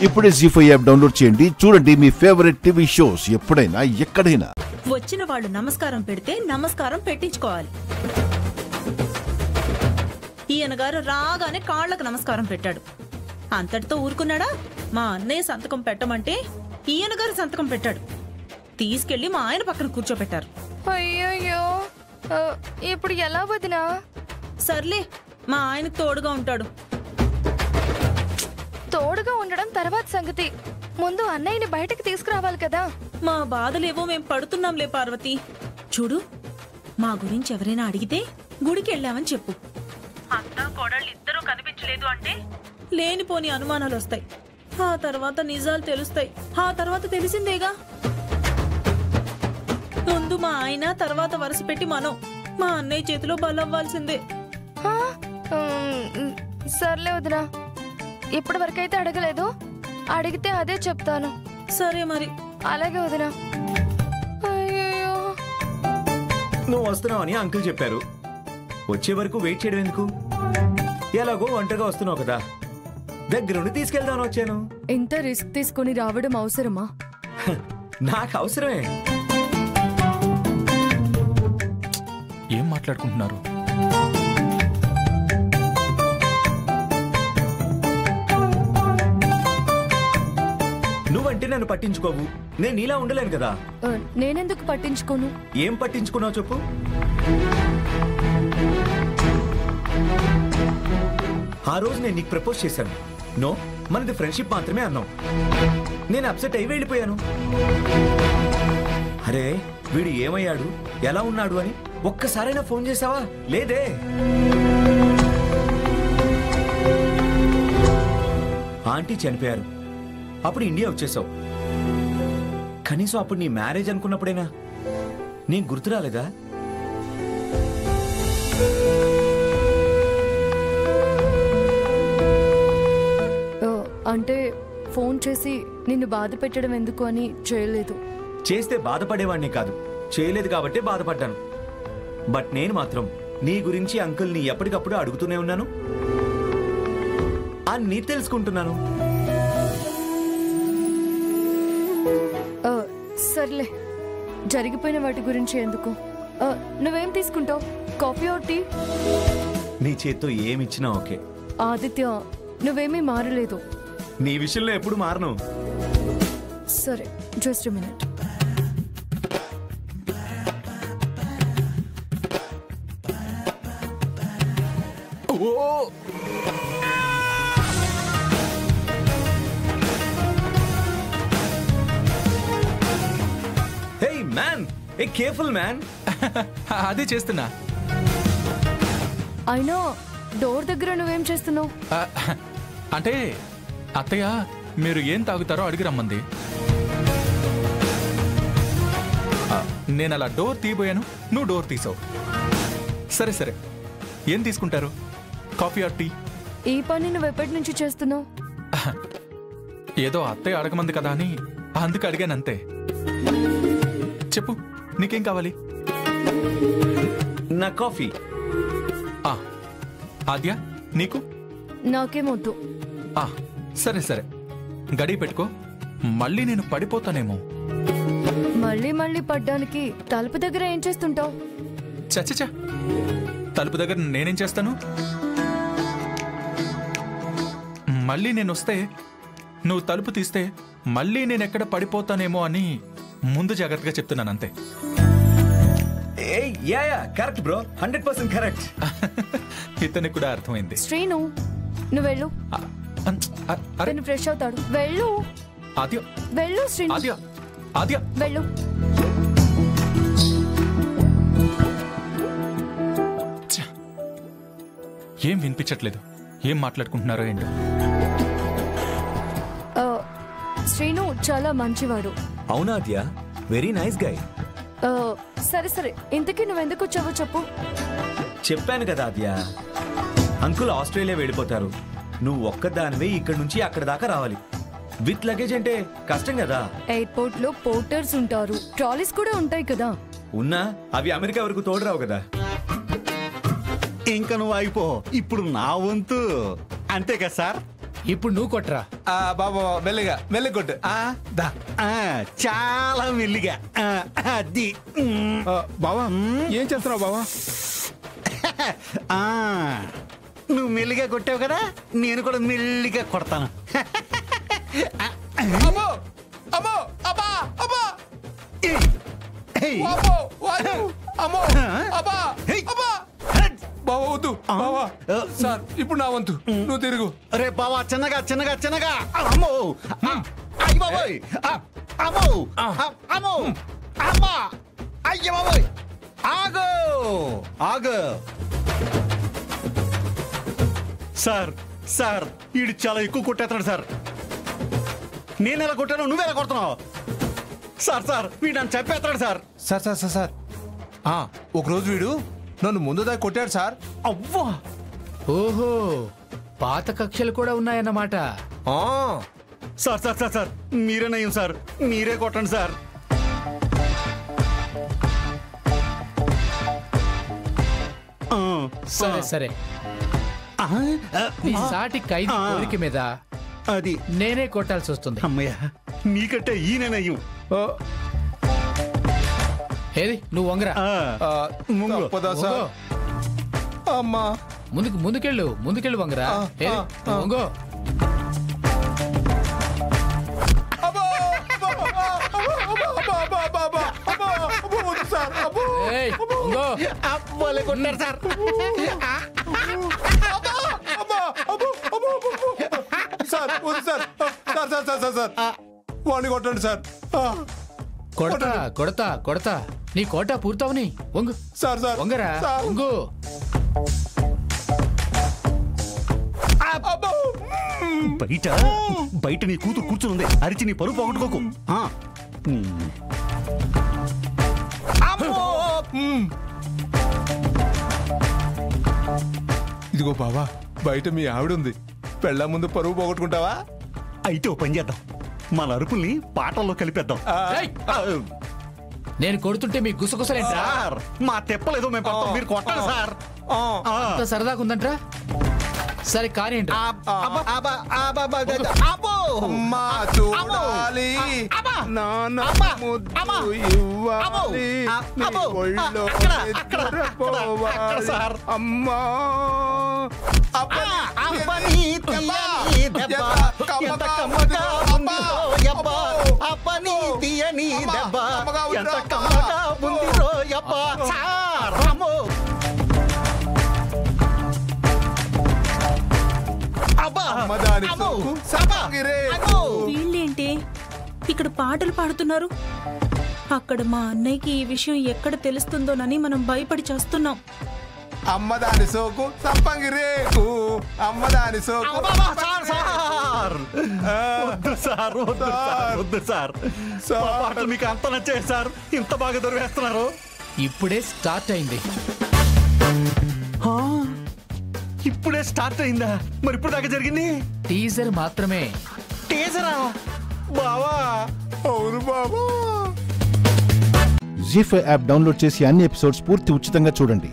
ఇప్పుడే జీ5 app download చేయండి. చూడండి మీ ఫేవరెట్ టీవీ షోస్ ఎప్పుడైనా ఎక్కడైనా. వచ్చిన వాళ్ళు నమస్కారం పెడితే నమస్కారం పెట్టించుకోవాలి. ఈయన గారు రాగానే కాళ్లకు నమస్కారం పెట్టాడు. అంతటితో ఊరుకున్నాడా? మా అన్నయ్య సంతకం పెట్టమంటే ఈయన గారు సంతకం పెట్టాడు. తీసుకెళ్లి మా ఆయన పక్కన కూర్చోబెట్టారు. అయ్యయ్యో, ఇప్పుడు ఎలా వదినా? సర్లే, మా ఆయనకు తోడుగా ఉంటాడు. తోడుగా ఉండడం తర్వాత సంగతి. ముందు అన్నయ్యని బయటకు తీసుకురావాలి కదా. మా బాధలేవో మేం పడుతున్నాంలే పార్వతి. చూడు, మా గురించి ఎవరైనా అడిగితే గుడికి వెళ్ళామని చెప్పు. అత్త కోడళ్ళు ఇద్దరూ కనిపించలేదు అంటే లేనిపోని అనుమానాలు వస్తాయి. ఆ తర్వాత నిజాలు తెలుస్తాయి. ఆ తర్వాత తెలిసిందేగా. ముందు మా ఆయన, తర్వాత వరుస పెట్టి మనం మా అన్నయ్య చేతిలో బలవ్వాల్సిందే. సర్లే వదినా, ఇప్పటి వరకైతే అడగలేదు. అడిగితే అదే చెప్తాను. సరే మరి. అలాగే వదినా. అయ్యో, నువ్వు వస్తున్నావని అంకుల్ చెప్పారు. వచ్చే వరకు వెయిట్ చేయడం ఎందుకు? ఎలాగో ఒంటరిగా వస్తున్నావు కదా, దగ్గరుండి తీసుకెళ్దామని వచ్చాను. ఇంత రిస్క్ తీసుకుని రావడం అవసరమా? నాకు అవసరమే. ఏం మాట్లాడుకుంటున్నారు? నువ్వంటే నన్ను పట్టించుకోవు, నేను నీలా ఉండలేను కదా. నేనెందుకు పట్టించుకోను? ఏం పట్టించుకున్నావు చెప్పు. ఆ రోజు నేను నీకు ప్రపోజ్ చేశాను. నో, మనది ఫ్రెండ్షిప్ మాత్రమే అన్నావు. నేను అప్సెట్ అయి వెళ్ళిపోయాను. అరే, వీడు ఏమయ్యాడు, ఎలా ఉన్నాడు అని ఒక్కసారైనా ఫోన్ చేసావా? లేదే. ఆంటీ చనిపోయారు, అప్పుడు ఇండియా వచ్చేసావు. కనీసం అప్పుడు నీ మ్యారేజ్ అనుకున్నప్పుడైనా నేను గుర్తు రాలేదా? అంటే ఫోన్ చేసి నిన్ను బాధ పెట్టడం ఎందుకు అని చేయలేదు. చేస్తే బాధపడేవాడిని కాదు, చేయలేదు కాబట్టి బాధపడ్డాను. బట్ నేను మాత్రం నీ గురించి అంకుల్ని ఎప్పటికప్పుడు అడుగుతూనే ఉన్నాను, అన్నీ తెలుసుకుంటున్నాను. సర్లే, జరిగిపోయిన వాటి గురించి ఎందుకు. నువ్వేం తీసుకుంటావు? Coffee or tea? నీ చేత్తో ఏమిచ్చినా ఓకే. ఆదిత్య, నువ్వేమీ మారలేదు. నీ విషయంలో ఎప్పుడు మారను. సరే, జస్ట్ మినిట్. హే మ్యాన్, ఏ కేర్ఫుల్ మ్యాన్. అదే చేస్తున్నా. అయినా డోర్ దగ్గర నువ్వేం చేస్తున్నావు? అంటే అత్తయ్య మీరు ఏం తాగుతారో అడిగి రమ్మంది. నేను అలా డోర్ తీయబోయాను, నువ్వు డోర్ తీసావు. సరే సరే, ఏం తీసుకుంటారు? Coffee or tea? ఈ పని నువ్వు ఎప్పటి నుంచి చేస్తున్నావు? ఏదో అత్తయ్య అడగమంది కదా అని అందుకు అడిగానంతే. చెప్పు, నీకేం కావాలి? నా కాఫీ. ఆద్య, నీకు? నాకేమొద్దు. సరే సరే, గడి పెట్టుకో, మళ్ళీ నేను పడిపోతానేమో. మళ్ళీ మళ్ళీ పడ్డానికి తలుపు దగ్గర ఏం చేస్తుంటావు? చచ్చచా, తలుపు దగ్గర నేనేం చేస్తాను? మళ్ళీ నేను వస్తే, నువ్వు తలుపు తీస్తే మళ్ళీ నేనెక్కడ పడిపోతానేమో అని ముందు జాగ్రత్తగా చెప్తున్నాను అంతే. Correct bro, 100% correct. ఇతనికి కూడా అర్థమైంది. శ్రీను, నువ్వు వెళ్ళు. అరే, ఫ్రెష్ అవుతాడు. వెళ్ళు. ఆద్య, వెళ్ళు శ్రీను. ఆద్య, ఆద్య, వెళ్ళు. ఏం వినిపించట్లేదు, ఏం మాట్లాడుకుంటున్నారో ఏంటో. శ్రీను చాలా మంచివాడు. అవునా ఆద్య? Very nice guy. సరే సరే, ఇంతకీ నువ్వెందుకు వచ్చావో చెప్పు. చెప్పాను కదా ఆద్య, అంకుల్ ఆస్ట్రేలియా వెళ్ళిపోతారు. నువ్వు ఒక్కదానివే ఇక్కడి నుంచి అక్కడ దాకా రావాలి. విత్ లగేజ్ అంటే కష్టం కదా. ఎయిర్పోర్ట్ లో పోర్టర్స్ ఉంటారు, ట్రాలీస్ కూడా ఉంటాయి కదా. ఉన్నా అవి అమెరికా వరకు తోడురావు కదా. ఇంకా నువ్వు అయిపో, ఇప్పుడు నా వంతు. అంతే కదా సార్? ఇప్పుడు నువ్వు కొట్టరా. బాబా మెల్లిగా మెల్లి కొట్టు. దా. చాలా మెల్లిగా. అది బావా ఏం చేస్తున్నావు బావా? నువ్వు మెల్లిగా కొట్టావు కదా, నేను కూడా మెల్లిగా కొడతాను. అమ్మో అమ్మో అబ్బా అబ్బా అమ్మో అమ్మో అబ్బా అబ్బా. బావా వద్దు బావా. సార్ ఇప్పుడు నా వంతు, నువ్వు తిరుగు. రే బావా, చిన్నగా చిన్నగా చిన్నగా. అమ్మో అయ్య బాబోయ్, అమ్మో అమ్మో అమ్మా, అయ్య బాబోయ్. ఆగు ఆగు. సార్ సార్, వీడు చాలా ఎక్కువ కొట్టేస్తాడు సార్. నేను ఎలా కొట్టాను, నువ్వెలా కొడుతున్నావు? సార్ సార్, వీడు నన్ను చెప్పేస్తాడు sir. Sir sir sir sir, ఒకరోజు వీడు నన్ను ముందు దాకా కొట్టాడు సార్. అవ్వా. ఓహో, పాత కక్షలు కూడా ఉన్నాయన్నమాట. సార్ సార్ సార్ సార్, మీరే నయ్యం సార్, మీరే కొట్టండి సార్. సరే సరే, నీ సాటి ఖైదీ కోరిక మీద అది నేనే కొట్టాల్సి వస్తుంది. అమ్మయ్య, నీకంటే ఈయనయ్యం. ఏది నువ్వు వంగరా. తప్పదా సార్? అమ్మా ముందుకెళ్ళు వంగరా. ఏది నువ్వు వంగో. ఏయ్, వంగో. అబ్బోలే కొట్టారు సార్. సార్ వద్దు sir. Sir sir sir sir sir, వాడిని కొట్టండి సార్. కొడతా కొడతా కొడతా, నీ కోట పూర్తవని. వంగు సార్ సార్ వంగరా, వంగు. బయట బయట నీ కూతురు కూర్చుంది, అరిచి నీ పరువు పోగొట్టుకోకు. ఇదిగో బావా, బయట మీ ఆవిడ ఉంది, పెళ్ళ ముందు పరువు పోగొట్టుకుంటావా? అయితే ఓ పని చేద్దాం, మన అరుపుల్ని పాటల్లో కలిపేద్దాం. నేను కొడుతుంటే మీ గుసగుసలేంట్రా? సార్, మా తెప్పలేదో మేము పడతాం, మీరు కొట్టండి సార్. అంత సరదాగా ఉందంట్రా? సరే కానీ అమ్మా చూడాలి, నాన్న ముద్దు ఇవ్వాలి, నీ ఒళ్ళో నిద్రపోవాలి. అమ్మా వీళ్ళేంటి ఇక్కడ పాటలు పాడుతున్నారు? అక్కడ మా అన్నయ్యకి ఈ విషయం ఎక్కడ తెలుస్తుందోనని మనం భయపడి చేస్తున్నాం. అమ్మదాని సోకు సంపంగి రేకు, అమ్మదాని సోకు. వద్దు సార్, పాటలు మీకు అంత నచ్చాయి సార్, ఇంత బాగా దొరికేస్తున్నారు. ఇప్పుడే స్టార్ట్ అయింది. ఇప్పుడే స్టార్ట్ అయిందా? మరి ఇప్పుడు దాకా జరిగింది టీజర్ మాత్రమే. టీజరా బావా? అవును బాబా. జీ5 యాప్ డౌన్లోడ్ చేసి అన్ని ఎపిసోడ్స్ పూర్తి ఉచితంగా చూడండి.